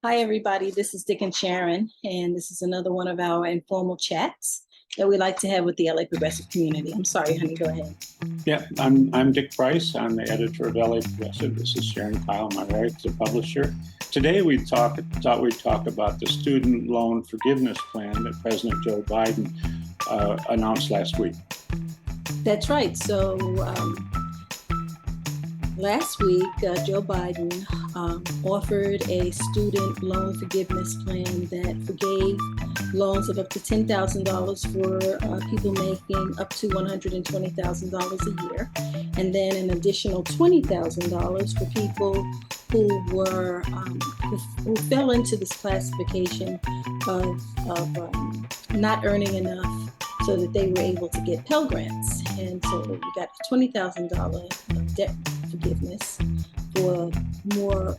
Hi, everybody. This is Dick and Sharon, and this is another one of our informal chats that we like to have with the LA Progressive community. I'm sorry, honey, go ahead. Yeah, I'm Dick Price. I'm the editor of LA Progressive. This is Sharon Kyle, my wife, the publisher. Today we thought we'd talk about the student loan forgiveness plan that President Joe Biden announced last week. That's right. So last week, Joe Biden offered a student loan forgiveness plan that forgave loans of up to $10,000 for people making up to $120,000 a year, and then an additional $20,000 for people who were who fell into this classification of not earning enough so that they were able to get Pell Grants. And so we got $20,000 debt forgiveness for more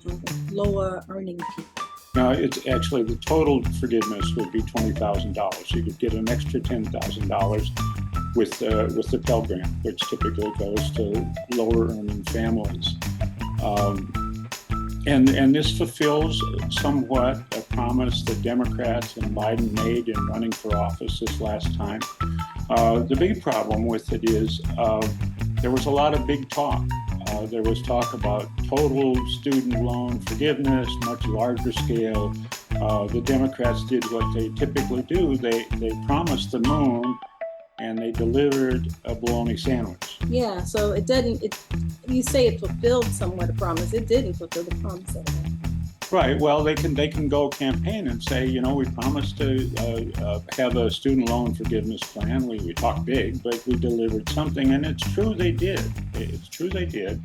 lower earning people. Now, it's actually the total forgiveness would be $20,000. You could get an extra $10,000 with the Pell Grant, which typically goes to lower earning families. And this fulfills somewhat a promise that Democrats and Biden made in running for office this last time. The big problem with it is there was a lot of big talk. There was talk about total student loan forgiveness, much larger scale. The Democrats did what they typically do. They promised the moon and they delivered a bologna sandwich. Yeah, so you say it fulfilled somewhat a promise. It didn't fulfill the promise at all. Right. Well, they can go campaign and say, we promised to have a student loan forgiveness plan. We talked big, but we delivered something, and it's true they did. It's true they did.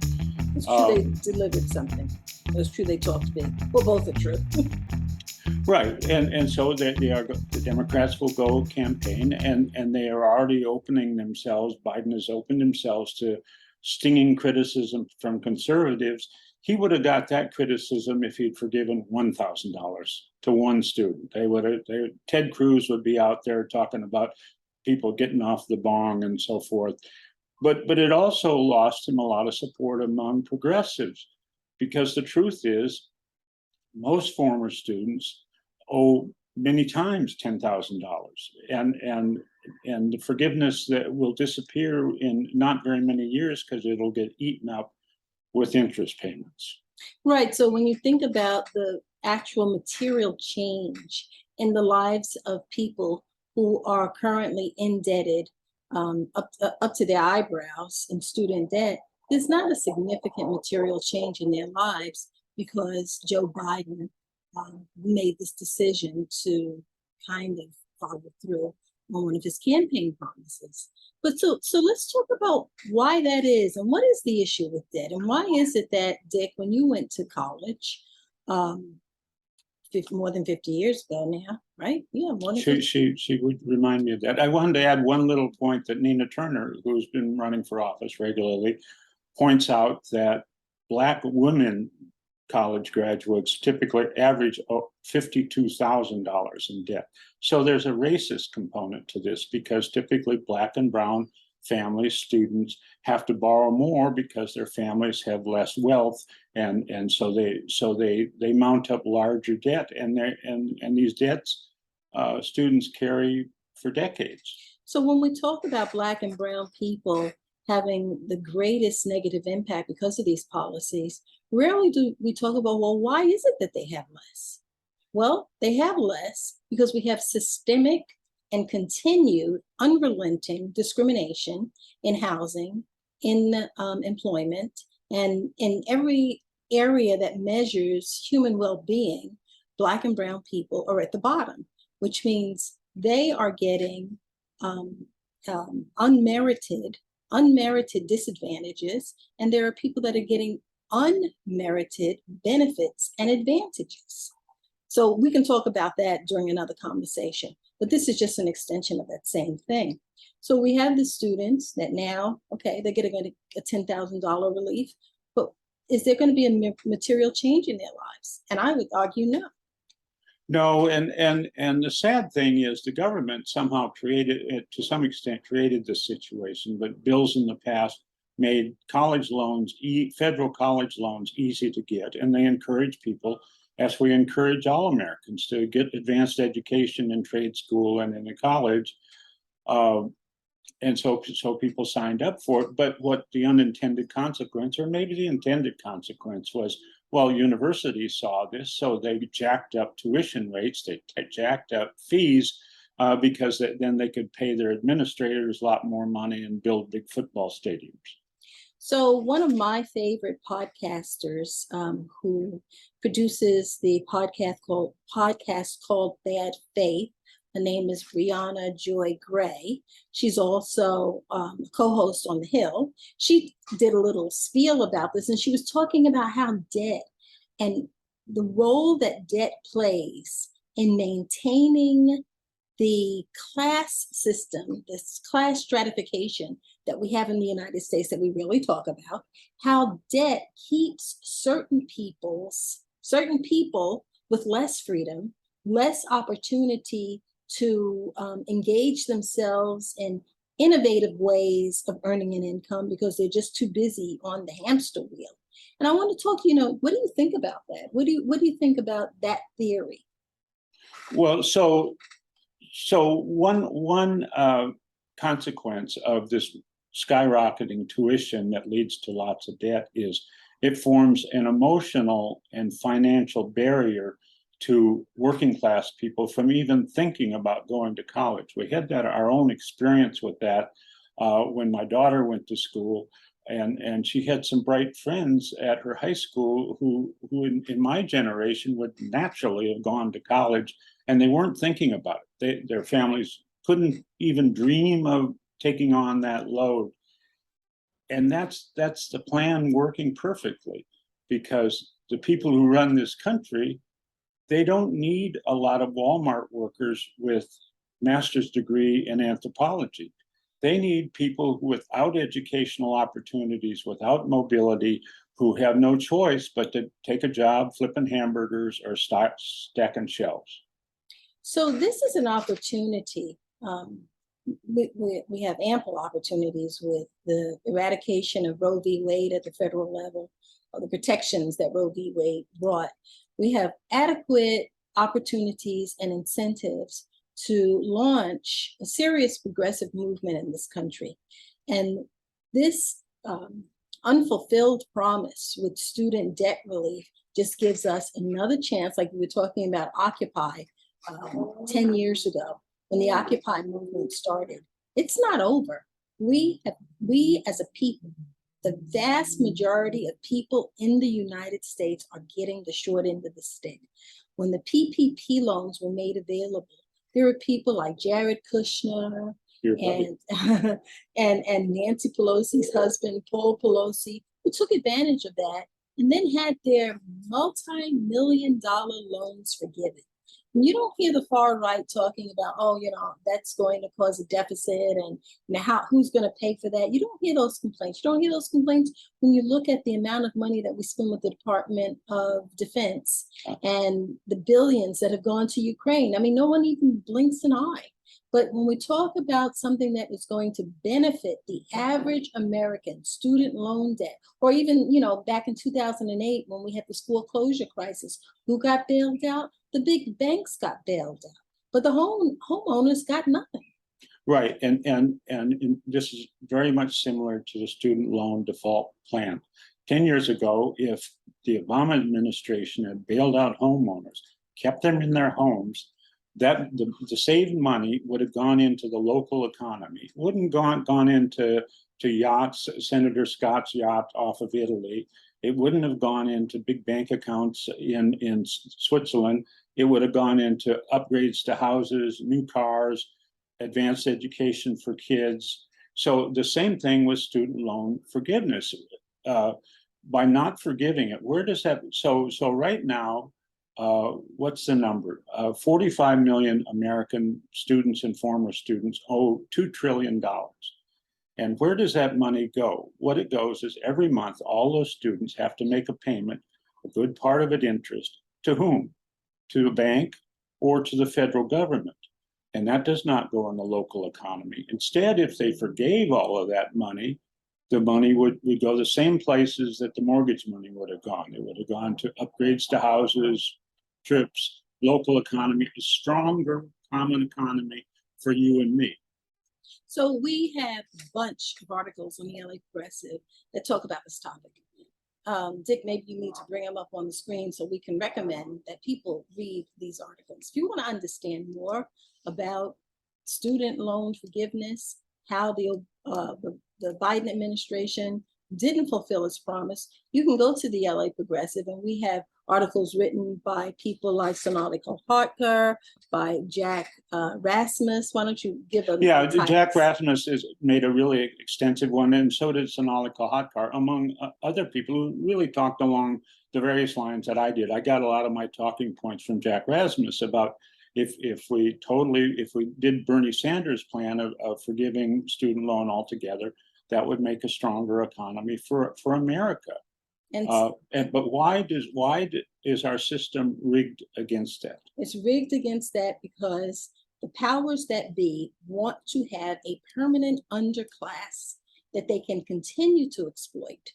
It's true they delivered something. It's true they talked big. Well, both are true. Right, and so the Democrats will go campaign, and they are already opening themselves. Biden has opened themselves to stinging criticism from conservatives. He would have got that criticism if he'd forgiven $1,000 to one student. Ted Cruz would be out there talking about people getting off the bong and so forth. But it also lost him a lot of support among progressives, because the truth is most former students owe many times $10,000, and the forgiveness that will disappear in not very many years because it'll get eaten up with interest payments. Right. So when you think about the actual material change in the lives of people who are currently indebted up to their eyebrows in student debt, there's not a significant material change in their lives because Joe Biden made this decision to kind of follow through on one of his campaign promises. But so let's talk about why that is, and what is the issue with debt, and why is it that, Dick, when you went to college, more than 50 years ago now, right? Yeah, more than 50. She would remind me of that. I wanted to add one little point that Nina Turner, who's been running for office regularly, points out that Black women college graduates typically average $52,000 in debt. So there's a racist component to this, because typically Black and brown families, students, have to borrow more because their families have less wealth, and so they mount up larger debt, and these debts students carry for decades. So when we talk about Black and brown people having the greatest negative impact because of these policies, rarely do we talk about, well, why is it that they have less? Well, they have less because we have systemic and continued unrelenting discrimination in housing, in employment, and in every area that measures human well-being. Black and brown people are at the bottom, which means they are getting unmerited disadvantages, and there are people that are getting unmerited benefits and advantages. So we can talk about that during another conversation, but this is just an extension of that same thing. So we have the students that now, okay, they're getting a $10,000 relief, but is there going to be a material change in their lives? And I would argue no. No, and the sad thing is the government somehow created it, to some extent created this situation, but bills in the past made college loans, federal college loans, easy to get, and they encourage people as we encourage all Americans to get advanced education in trade school and in a college. And so people signed up for it. But what the unintended consequence, or maybe the intended consequence, was, well, universities saw this, so they jacked up tuition rates, they jacked up fees, because then they could pay their administrators a lot more money and build big football stadiums. So one of my favorite podcasters, who produces the podcast called Bad Faith. Her name is Brianna Joy Gray. She's also a co-host on The Hill. She did a little spiel about this, and she was talking about how debt and the role that debt plays in maintaining the class system, this class stratification that we have in the United States that we really talk about, how debt keeps certain people with less freedom, less opportunity to engage themselves in innovative ways of earning an income because they're just too busy on the hamster wheel. And I want to talk, what do you think about that? What do you think about that theory? Well, so one consequence of this skyrocketing tuition that leads to lots of debt is it forms an emotional and financial barrier to working class people from even thinking about going to college. We had our own experience with that when my daughter went to school, and she had some bright friends at her high school who in my generation would naturally have gone to college, and they weren't thinking about it. Their families couldn't even dream of taking on that load. And that's the plan working perfectly, because the people who run this country, they don't need a lot of Walmart workers with master's degree in anthropology. They need people without educational opportunities, without mobility, who have no choice but to take a job flipping hamburgers or stacking shelves. So this is an opportunity. We have ample opportunities with the eradication of Roe v. Wade at the federal level, or the protections that Roe v. Wade brought. We have adequate opportunities and incentives to launch a serious progressive movement in this country. And this unfulfilled promise with student debt relief just gives us another chance, like we were talking about Occupy 10 years ago, when the Occupy movement started. It's not over. We as a people, the vast majority of people in the United States are getting the short end of the stick. When the PPP loans were made available, there were people like Jared Kushner and Nancy Pelosi's husband, Paul Pelosi, who took advantage of that and then had their multi-million-dollar loans forgiven. And you don't hear the far right talking about, that's going to cause a deficit, and who's going to pay for that. You don't hear those complaints. You don't hear those complaints when you look at the amount of money that we spend with the Department of Defense and the billions that have gone to Ukraine. I mean, no one even blinks an eye. But when we talk about something that is going to benefit the average American, student loan debt, or even, back in 2008, when we had this foreclosure crisis, who got bailed out? The big banks got bailed out, but the homeowners got nothing. Right, and this is very much similar to the student loan default plan. 10 years ago, if the Obama administration had bailed out homeowners, kept them in their homes, that the saved money would have gone into the local economy. It wouldn't gone into yachts, Senator Scott's yacht off of Italy. It wouldn't have gone into big bank accounts in Switzerland. It would have gone into upgrades to houses, new cars, advanced education for kids. So the same thing with student loan forgiveness. By not forgiving it, where does that? So right now, what's the number? 45 million American students and former students owe $2 trillion. And where does that money go? What it goes is every month, all those students have to make a payment, a good part of it interest. To whom? To a bank or to the federal government. And that does not go in the local economy. Instead, if they forgave all of that money, the money would go the same places that the mortgage money would have gone. It would have gone to upgrades to houses, trips, local economy, a stronger common economy for you and me. So we have a bunch of articles on the LA Progressive that talk about this topic. Dick, maybe you need to bring them up on the screen so we can recommend that people read these articles. If you want to understand more about student loan forgiveness, how the Biden administration didn't fulfill its promise, you can go to the LA Progressive, and we have articles written by people like Sonali Kolhatkar, by Jack Rasmus. Why don't you give a Jack Rasmus has made a really extensive one, and so did Sonali Kolhatkar, among other people who really talked along the various lines that I did. I got a lot of my talking points from Jack Rasmus about if we did Bernie Sanders' plan of forgiving student loan altogether, that would make a stronger economy for America. But why is our system rigged against that? It's rigged against that because the powers that be want to have a permanent underclass that they can continue to exploit.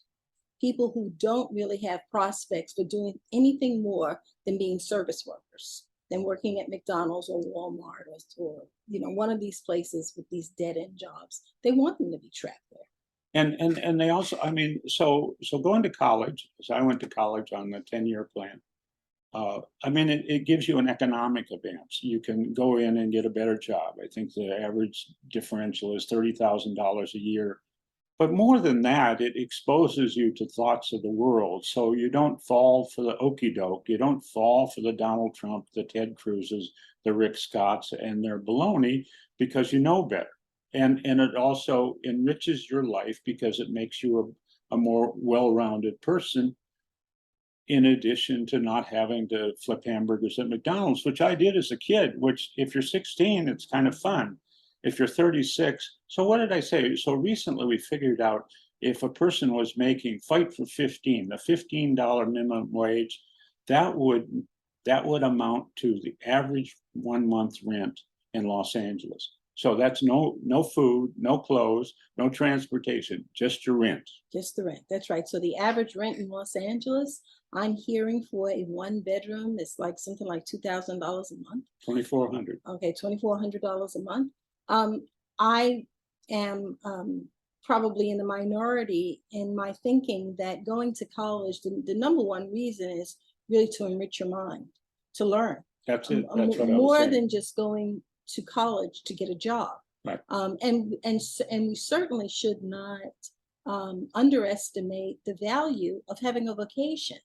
People who don't really have prospects for doing anything more than being service workers, than working at McDonald's or Walmart or one of these places with these dead-end jobs. They want them to be trapped there. And they also, I mean, so going to college, because I went to college on the 10-year plan, I mean, it gives you an economic advance. You can go in and get a better job. I think the average differential is $30,000 a year. But more than that, it exposes you to thoughts of the world. So you don't fall for the okie doke. You don't fall for the Donald Trump, the Ted Cruz's, the Rick Scotts, and their baloney, because you know better. And it also enriches your life because it makes you a more well-rounded person, in addition to not having to flip hamburgers at McDonald's, which I did as a kid, which if you're 16, it's kind of fun. If you're 36, so what did I say? So recently we figured out if a person was making, fight for 15, the $15 minimum wage, that would amount to the average 1 month rent in Los Angeles. So that's no food, no clothes, no transportation, just your rent. Just the rent, that's right. So the average rent in Los Angeles, I'm hearing for a 1-bedroom, it's like something like $2,000 a month. $2,400. Okay, $2,400 a month. I am probably in the minority in my thinking that going to college, the number one reason is really to enrich your mind, to learn. That's it. That's what I was more saying. than just going to college to get a job. Right. And we certainly should not underestimate the value of having a vocation.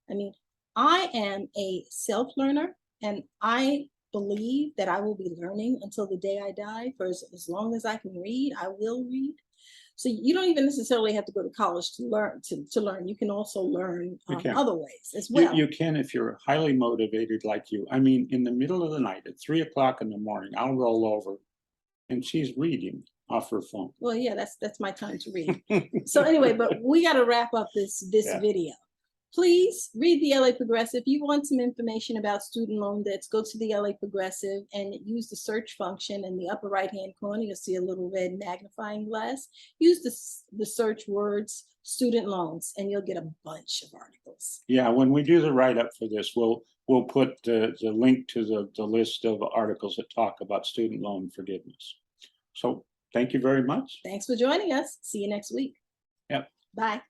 I mean, I am a self-learner, and I believe that I will be learning until the day I die. For as long as I can read, I will read. So you don't even necessarily have to go to college to learn. To learn, you can also learn other ways as well. You can if you're highly motivated like you. I mean, in the middle of the night at 3 o'clock in the morning, I'll roll over, and she's reading off her phone. Well, yeah, that's my time to read. So anyway, but we got to wrap up this video. Please read the LA Progressive. If you want some information about student loan debts, go to the LA Progressive and use the search function in the upper right-hand corner. You'll see a little red magnifying glass. Use the search words student loans, and you'll get a bunch of articles. Yeah, when we do the write-up for this, we'll put the link to the list of articles that talk about student loan forgiveness. So thank you very much. Thanks for joining us. See you next week. Yep. Bye.